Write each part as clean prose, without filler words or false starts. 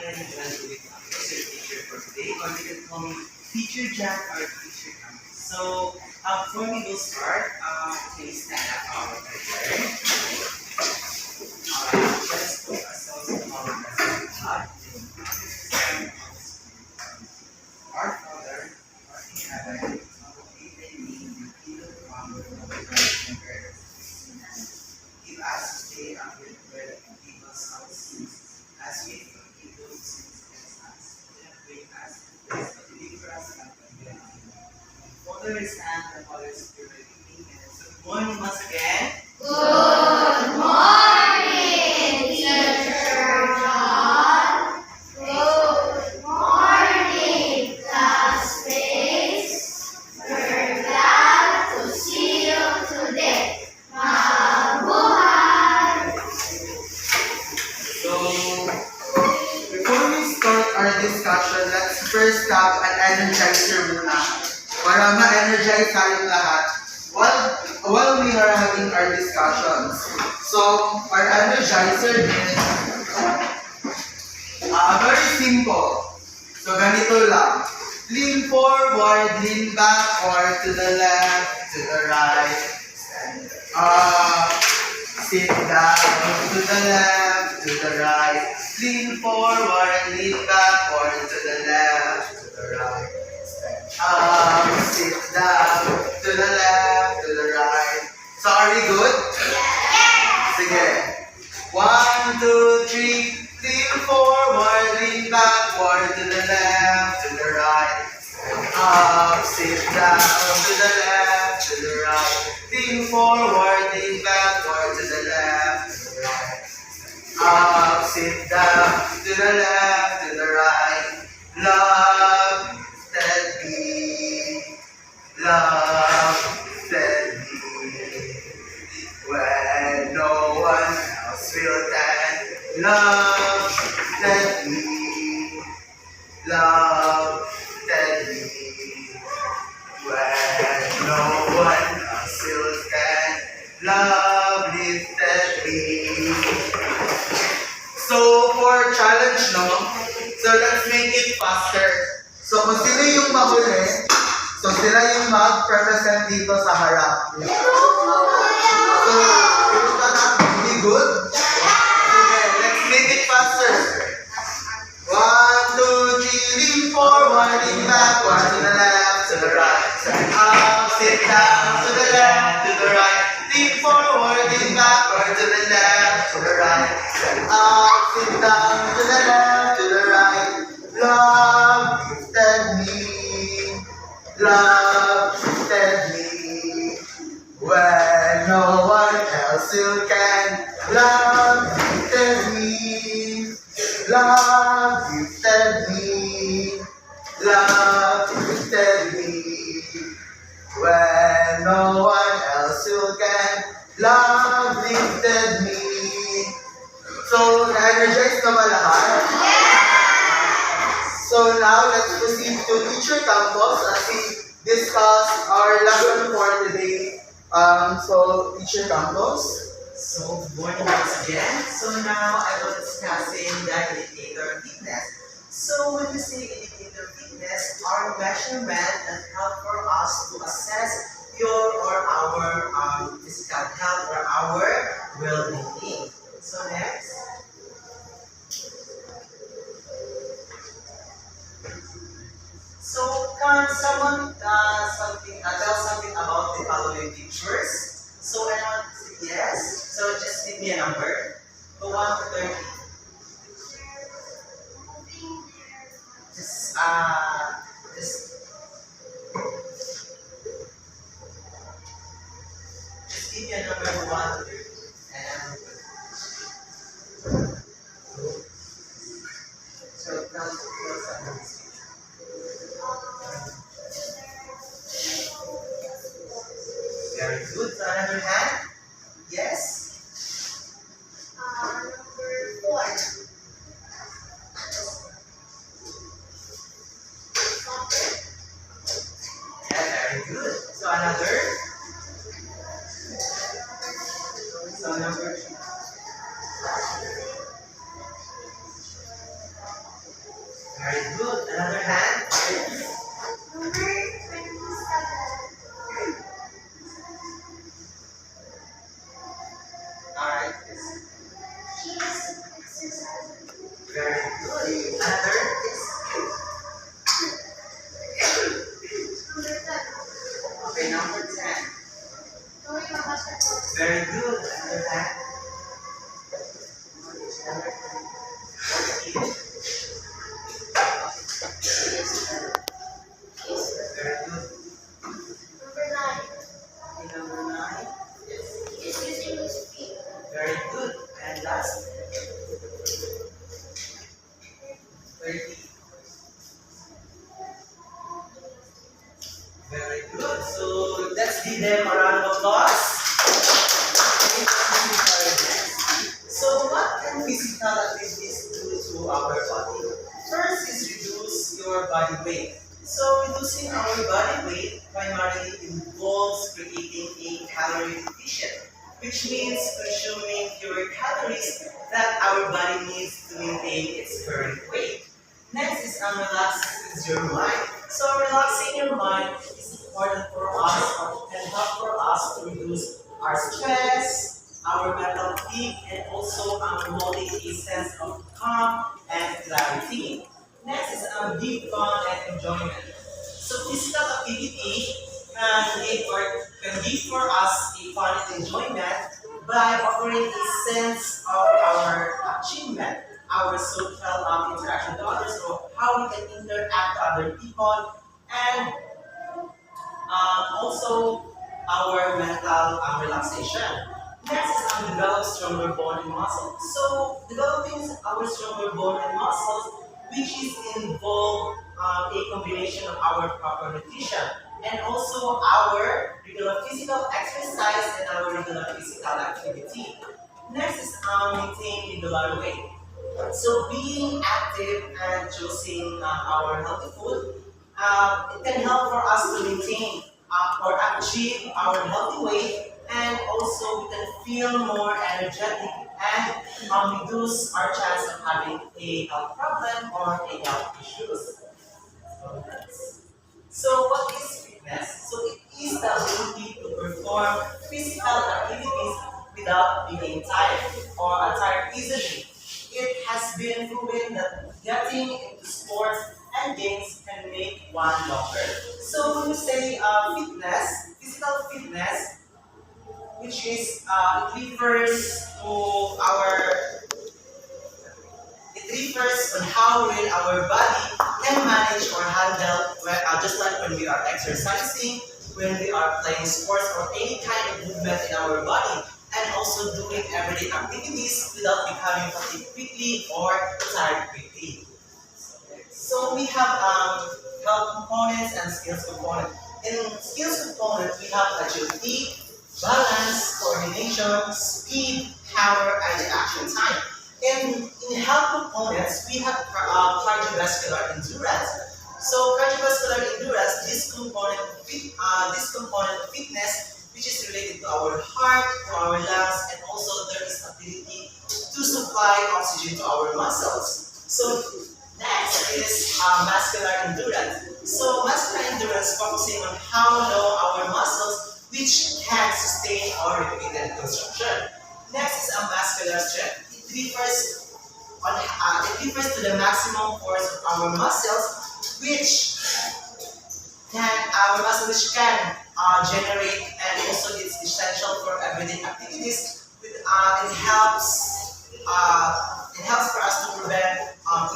and with us, your teacher for today, or you can call me Teacher Jack or Teacher Cam. So, before we will start, please stand up our prayer. Let us put ourselves in our presence of God. Our Father, who art in heaven, hallowed be thy name, your kingdom come, your will be done on earth. Give us this day our daily bread, and forgive us our sins, as we forgive those who sin against us. Do not bring us into test, but deliver us from evil. Father is and the Holy Spirit. Amen. So good morning once again. Good morning, Teacher John. Good morning, classmates. We're glad to see you today. Mabuhay! So, before we start our discussion, let's first have an energizer muna para ma-energize tayong lahat while we are having our discussions. So, our energizer is very simple. So, ganito lang. Lean forward, lean backward, to the left, to the right, stand up, sit down, to the left, to the right, lean forward, lean backward, to the left, to the right, stand up, sit down, to the left, to the right. So are we good? Sige. 1, 2, 3. Lean forward, lean backward, to the left, to the right. Stand up, sit down, to the left, to the right. Lean forward, lean backward, to the left, to the right. Up, sit down, to the left, to the right. Love, steady. Love, steady. When no one else will stand. Love, steady. Love, steady. When no one else will stand. Love, steady. So, for challenge, no? So, let's make it faster. So, kung sino yung mahuli, so sila yung mag-represent dito sa harap. So, be good? Okay, let's make it faster. 1, 2, 3, lean forward, lean backward, to the left, to the right. Stand up, sit down, to the left, to the right. Lean forward, lean backward, to the left, to the right. Stand up, sit down, to the left, to the right. Love, steady. Love, steady. When no one else you can. Love, steady. Love, steady. Love, steady. When no one else you can. Love, steady. So, na-energize na ba lahat? So now, let's proceed to Teacher Campos as we discuss our lesson for today. So, Teacher Campos. So, good morning once again. So now, I will discussing the indicator fitness. So, when we say indicator fitness, are measurement that help for us to assess your or our physical health or our well-being. So, next. So, can someone tell something about the following pictures? So, anyone say yes? So, just give me a number. From 1 to 30. Just, just give me a number from 1 to 30. And, so, now, very good. So, another hand? Yes? Number 4. Yeah, very good. So, another? So, number 2. Very good. Another hand. Number 27. Alright. Cheese exercise. Very good. Another is Number 10. okay, number 10. Throwing a basketball. Very good. Another hand. Very good. Number 9. Okay, number 9. Is using his feet. Very good. And last. 30. Very good. So let's give them a round of applause. Okay, let's move forward next. So what can physical activities do to our body? First is reduce your body weight. So reducing our body weight primarily involves creating a calorie deficit, which means consuming fewer calories that our body needs to maintain its current weight. Next is relax your mind. So relaxing your mind is important for us or can help for us to reduce our stress, our mental fatigue, and also promoting a sense of calm and clarity. Next is deep fun and enjoyment. So physical activity can give for us a fun and enjoyment by offering a sense of our achievement, our social interaction with others, or how we can interact with other people, and also our mental relaxation. Next is develop stronger bone and muscle. So developing our stronger bone and muscles, which is involve a combination of our proper nutrition and also our regular physical exercise and our regular physical activity. Next is maintain regular weight. So being active and choosing our healthy food, it can help for us to maintain or achieve our healthy weight, and also we can feel more energetic and reduce our chance of having a health problem or a health issues. So what is fitness? So it is the ability to perform physical activities without being tired or tired easily. It has been proven that getting into sports and games can make one longer. So when we say fitness, physical fitness, which is it refers to our it refers on how well our body can manage or handle just like when we are exercising, when we are playing sports or any kind of movement in our body, and also doing everyday activities without becoming fatigued quickly or tired quickly. So we have health components and skills component. In skills component, we have agility, balance, coordination, speed, power, and action time. In health components, we have cardiovascular endurance. So cardiovascular endurance, this component of fitness, which is related to our heart, to our lungs, and also there is ability to supply oxygen to our muscles. So next is muscular endurance. So muscular endurance focusing on how long our muscles which can sustain our repeated construction. Next is a muscular strength. It refers to the maximum force of our muscles, which can generate, and also it's essential for everyday activities. It helps for us to prevent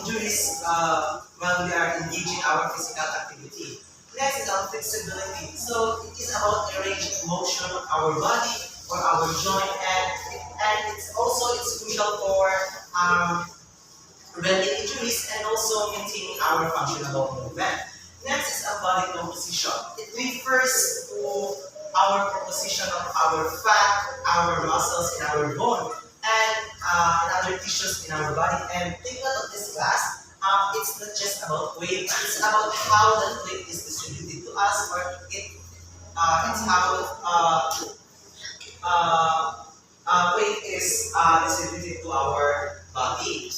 injuries while we are engaging our physical activity. Next is our flexibility. So it is about the range of motion of our body or our joint, and it's crucial for preventing injuries and also maintaining our functional movement. Next is a body composition. It refers to our composition of our fat, our muscles, and our bone, and other tissues in our body. And take note of this class. It's not just about weight. It's about how the weight is distributed to us, or it's how weight is distributed to our body.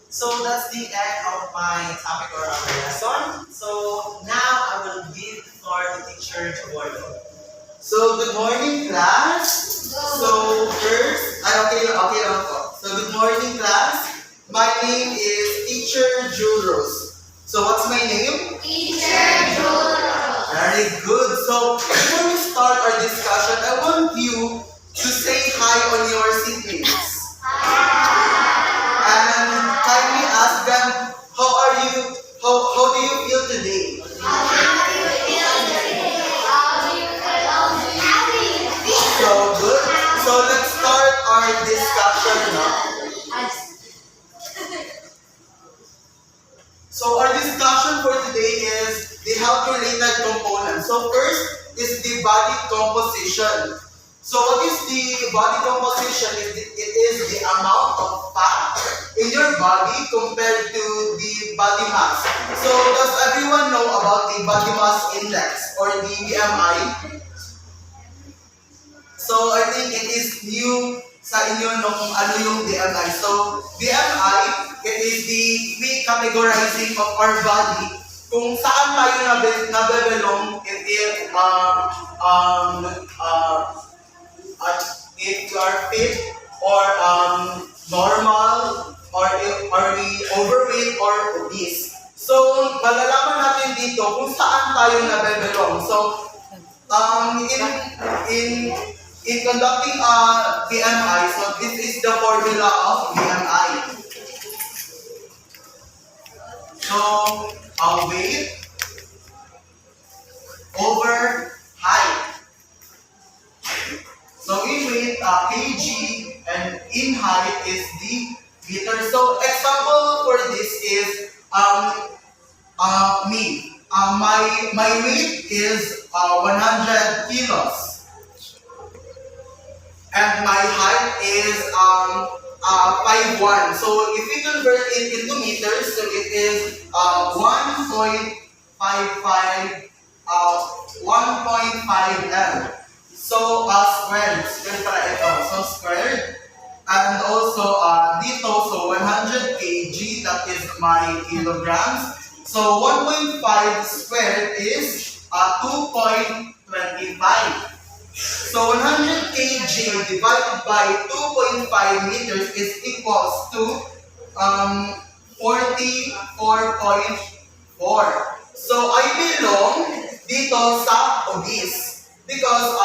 So that's the end of my topic or our lesson. So now I will give the floor to teacher Jordan. So, good morning, class. So, first, okay lang po. So, good morning, class. My name is Teacher Juros. So, what's my name? Teacher Juro. Very good. So, before we start our discussion, I want you to say hi on your seatmates. And kindly ask them, how are you? How do you feel today? So, good. So, let's start our discussion now. So our discussion for today is the health-related components. So first is the body composition. So what is the body composition? It is the amount of fat in your body compared to the body mass. So does everyone know about the body mass index or the BMI? So I think it is new sa inyo no kung ano yung BMI. So BMI, it is the categorizing of our body kung saan tayo nabebelong if you are fit or normal or are we overweight or obese. So malalaman natin dito kung saan tayo nabebelong. So in conducting a BMI, so this is the formula of BMI. So, weight over height. So, in weight, kg, and in height is the meter. So, example for this is me. My weight is 100 kilos. And my height is 5'1". So if we convert it into meters, so it is 1.55 m. So squared pala ito. So squared. And also dito, so 100 kg, that is my kilograms. So 1.5 squared is 2.25. So 100 kg divided by 2.5 meters is equals to 44.4. So I belong dito sa obese because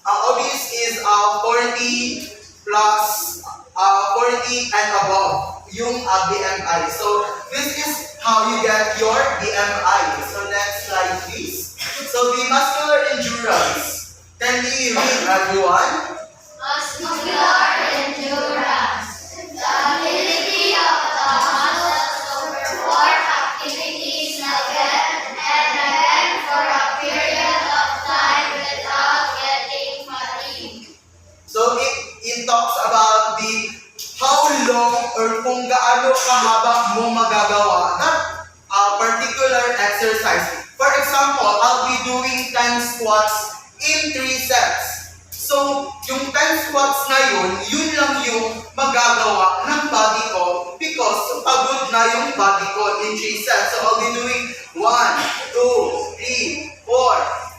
obese is 40 plus 40 and above yung BMI. So this is how you get your BMI. So next slide please. So the muscular endurance. Can we read everyone? Muscular endurance. The ability of the muscles to perform activities again and again for a period of time without getting fatigued. So it talks about the how long or kung gaano kahaba mo magagawa na particular exercise. For example, I'll be doing 10 squats in 3 sets. So, yung 10 squats na yun lang yung magagawa ng body ko because pagod na yung body ko in 3 sets. So, I'll be doing 1, 2, 3, 4,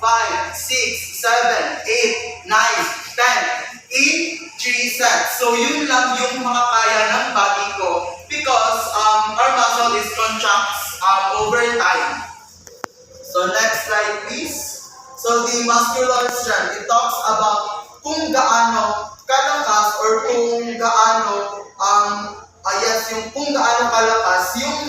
5, 6, 7, 8, 9, 10 in 3 sets. So, yun lang yung makakaya ng body ko because our muscle is contracts over time. So next slide please. So the muscular strength, it talks about kung gaano kalakas or kung gaano kung gaano kalakas yung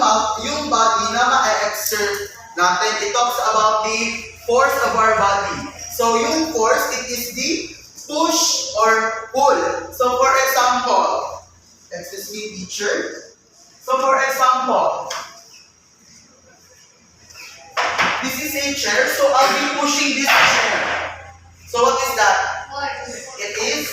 body na ma-exert natin. It talks about the force of our body. So yung force, it is the push or pull. So for example, excuse me teacher. So for example, this is a chair, so I'll be pushing this chair. So what is that? Force. It is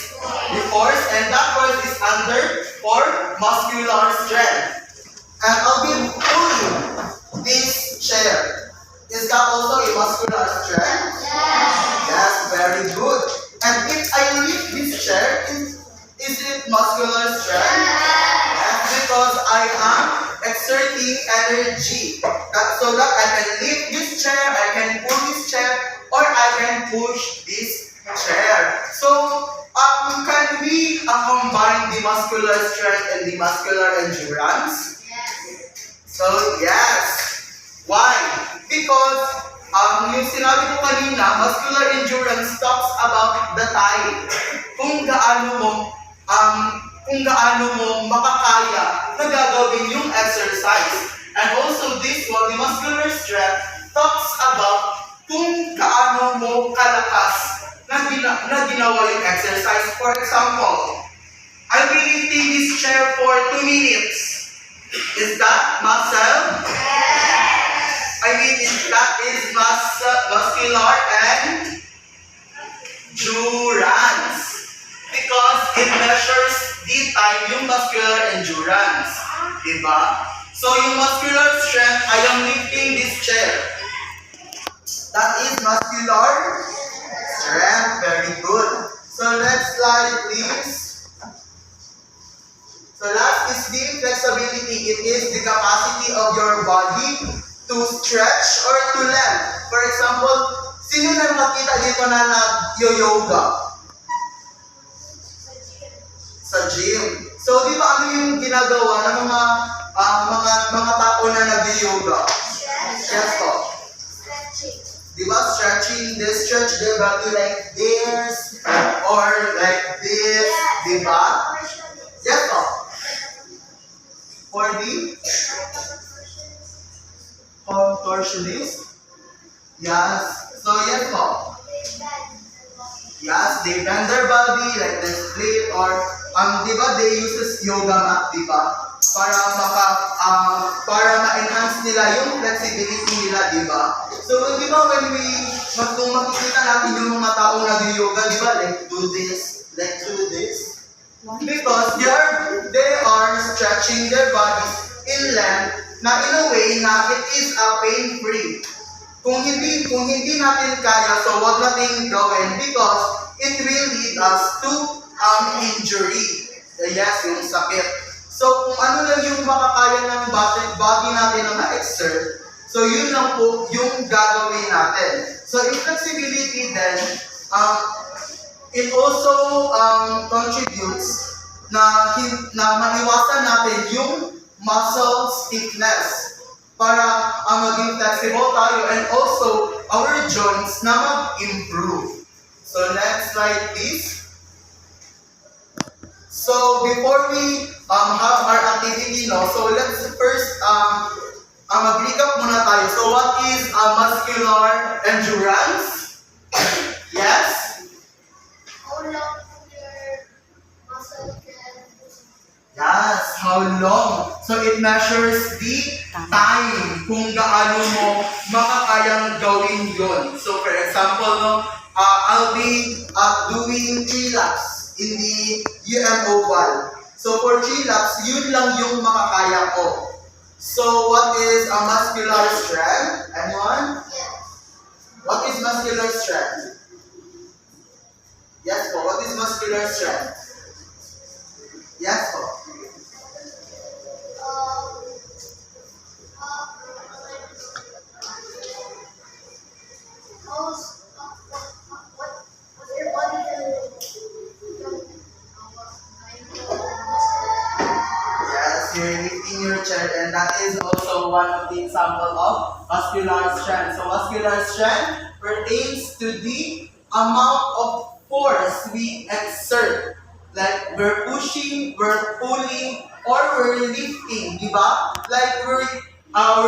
the force, and that force is under for muscular strength. And I'll be pulling this chair. Is that also a muscular strength? Yes, very good. And if I lift this chair, is it muscular strength? I am exerting energy. So that I can lift this chair, I can pull this chair, or I can push this chair. So, can we combine the muscular strength and the muscular endurance? So, yes. Why? Because yung sinabi ko kanina, muscular endurance talks about the time. Kung gaano mo makakaya na gagawin yung exercise. And also this one, the muscular strength talks about kung gaano mo kalakas na ginawa yung exercise. For example, I'll be lifting this chair for 2 minutes. Is that muscle? I mean, that is muscular and endurance. Because it measures the time yung muscular endurance. Diba? So, yung muscular strength, I am lifting this chair. That is muscular strength. Very good. So, next slide, please. So, last is the flexibility. It is the capacity of your body to stretch or to length. For example, sino na nakita dito na nag-yoga? Sa gym. So, di ba ano yung ginagawa ng mga tao na nag-yoga? Yes po. Di ba stretching? They stretch their body like this or like this. Di ba? Yes po. For the contortionist? Yes. So, yes po. Yes, they bend their body like this plate or di ba they uses yoga mat, di ba? Para ma-enhance nila yung flexibility nila, di ba? So, di ba kung makikita natin yung mga taong nag-yoga, di ba? Like do this. Because they are stretching their bodies in length na in a way na it is pain-free. Kung hindi natin kaya, so wag natin gawin because it will lead us to injury. Yes, yung sakit. So, kung ano lang yung makakaya ng body natin na ma-exert, so yun lang po yung gagawin natin. So, in flexibility then, it also contributes na maiwasan natin yung muscle stiffness para maging flexible tayo and also our joints na mag-improve. So, next slide please. So, before we have our activity, so let's first mag-recap muna tayo. So, what is muscular endurance? Yes? How long your muscle can Yes, how long? So, it measures the time kung gaano mo makakayang gawin yon. So, for example, I'll be doing 3 laps in the UMO1. So, for 3 laps, yun lang yung makakaya ko. So, what is muscular strength? Anyone? What is muscular strength? Yes po, what is muscular strength? Yes po. What your body can Yes, you're lifting your chair and that is also one of the example of muscular strength. So muscular strength pertains to the amount of force we exert. Like we're pushing, we're pulling, or we're lifting, di ba? Like we're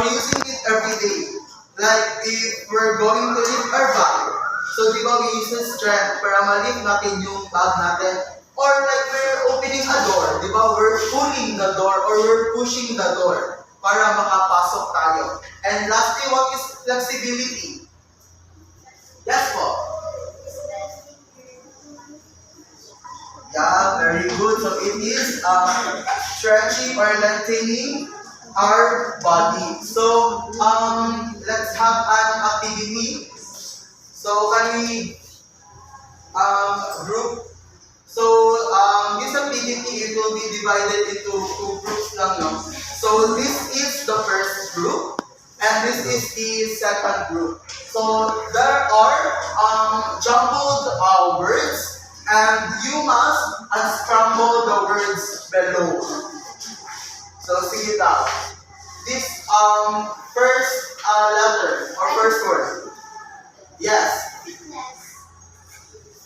using it every day. Like if we're going to lift our bag, so di ba we use strength para ma-lift natin yung bag natin. Or like we're opening a door, di ba? We're pulling the door or we're pushing the door para makapasok tayo. And lastly, what is flexibility? Yes po. Yeah, very good. So it is stretching or lengthening our body. So let's have an activity. So can we group? So this activity it will be divided into 2 groups lang, no? So this is the first group, and this is the second group. So there are jumbled words, and you must unscramble the words below. So sing it out. This first letter or first word. Yes. Fitness.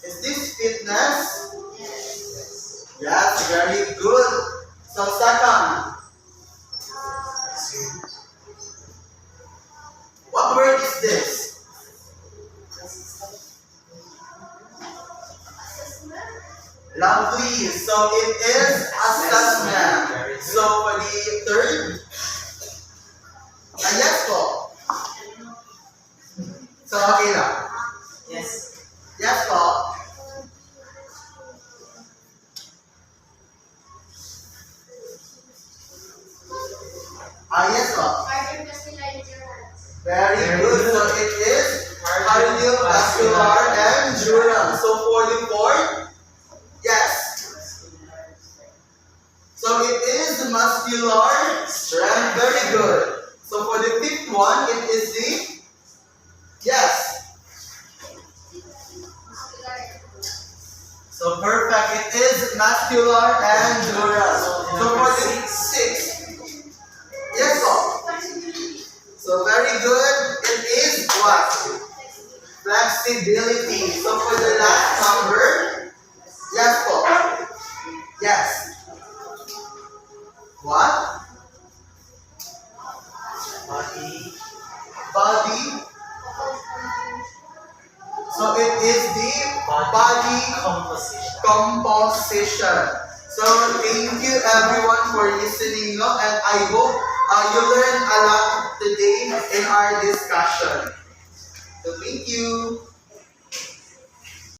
Is this fitness? Yes. Yes, very good. So second, what word is this? Assessment. Lovely. So it is assessment. So for the third, yes po. So okay lang. Yes. Yes po. Yes po. Cardiovascular endurance. Very good. So it is cardiovascular endurance. So for the fourth, yes. So it is muscular strength. Very good. So for the fifth one, it is the yes. Muscular. So perfect. It is muscular endurance. So for the sixth, yes, sir. So very good. It is what? Flexibility. So for the last number, yes, po. Yes. What? Body Body. So it is the body composition. composition. So thank you everyone for listening, no? And I hope you learned a lot today in our discussion. So thank you.